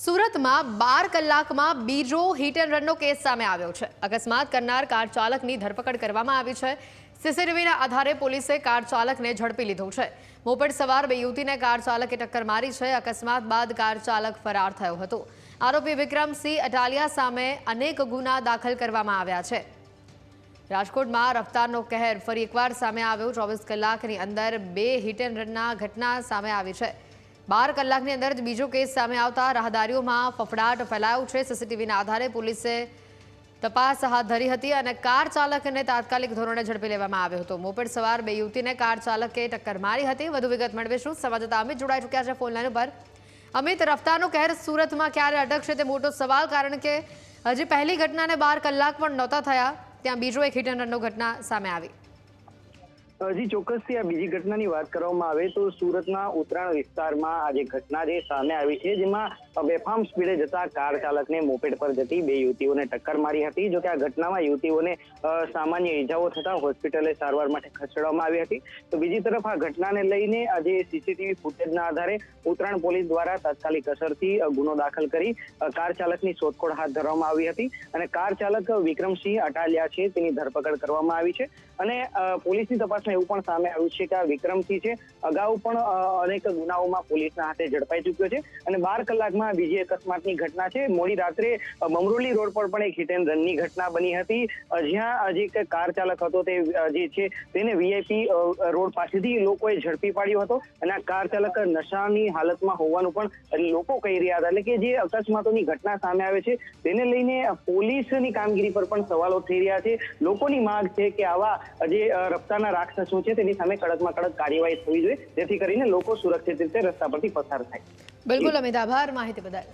સુરતમાં 12 કલાકમાં બીજો હિટ એન્ડ રનનો કેસ સામે આવ્યો છે। અકસ્માત કરનાર કાર ચાલકની ધરપકડ કરવામાં આવી છે। સીસીટીવીના આધારે પોલીસે કાર ચાલકને ઝડપી લીધો છે। મોપેડ સવાર બે યુવતીને કાર ચાલકે ટક્કર મારી છે। અકસ્માત બાદ કાર ચાલક ફરાર થયો હતો। આરોપી વિક્રમસિંહ અટાલિયા સામે અનેક ગુના દાખલ કરવામાં આવ્યા છે। રાજકોટમાં રફતારનો કહેર ફરી એકવાર સામે આવ્યો। 24 કલાકની અંદર 2 હિટ એન્ડ રનના ઘટના સામે આવી છે। 12 કલાકની અંદર જ બીજો કેસ સામે આવતા રાહદારીઓમાં ફફડાટ ફેલાયો છે। સીસીટીવીના આધારે પોલીસે તપાસ હાથ ધરી હતી અને કાર ચાલકને તાત્કાલિક ધોરણે ઝડપી લેવામાં આવ્યો હતો। મોપેડ સવાર બે યુવતીને કાર ચાલકે ટક્કર મારી હતી। વધુ વિગત મેળવીશું। સંવાદદાતા અમિત જોડાઈ ચૂક્યા છે ફોન લાઈન પર। અમિત, રફતારનો કહેર સુરતમાં ક્યારે અટકશે તે મોટો સવાલ, કારણ કે હજી પહેલી ઘટનાને 12 કલાક પણ નહોતા થયા, ત્યાં બીજો એક હિટ એન્ડ રનનો ઘટના સામે આવી। હજી ચોક્કસથી આ બીજી ઘટનાની વાત કરવામાં આવે તો સુરતના ઉત્તરાયણ વિસ્તારમાં આ જે ઘટના જે સામે આવી છે, જેમાં બેફામ સ્પીડે જતા કાર ચાલકને મોપેડ પર જતી 2 યુવતીઓને ટક્કર મારી હતી। જો કે આ ઘટનામાં યુવતીઓને સામાન્ય ઈજાઓ થતા હોસ્પિટલે સારવાર માટે ખસેડવામાં આવી હતી। તો બીજી તરફ આ ઘટનાને લઈને આજે સીસીટીવી ફૂટેજના આધારે ઉત્તરાયણ પોલીસ દ્વારા તાત્કાલિક અસરથી ગુનો દાખલ કરી કાર ચાલકની શોધખોળ હાથ ધરવામાં આવી હતી અને કાર ચાલક વિક્રમસિંહ અટાલિયા છે તેની ધરપકડ કરવામાં આવી છે। અને પોલીસની તપાસમાં એવું પણ સામે આવ્યું છે કે આ વિક્રમસિંહ છે અગાઉ પણ અનેક ગુનાઓમાં પોલીસના હાથે ઝડપાઈ ચૂક્યો છે અને 12 કલાકમાં બીજી અકસ્માતની ઘટના છે। મોડી રાત્રે બમરોલી રોડ પર પણ એક હિટ એન્ડ રનની ઘટના બની હતી, જ્યાં જે કાર ચાલક હતો તે જે છે તેને વીઆઈપી રોડ પાસેથી લોકોએ ઝડપી પાડ્યો હતો અને આ કાર ચાલક નશાની હાલતમાં હોવાનું પણ લોકો કહી રહ્યા હતા। એટલે કે જે અકસ્માતોની ઘટના સામે આવે છે તેને લઈને પોલીસની કામગીરી પર પણ સવાલો થઈ રહ્યા છે। લોકોની માંગ છે કે આવા જે રફતારના રાક્ષસો છે તેની સામે કડકમાં કડક કાર્યવાહી થવી જોઈએ, જેથી કરીને લોકો સુરક્ષિત રીતે રસ્તા પરથી પસાર થાય। બિલકુલ અમિત, આભાર માહિતી બદલ।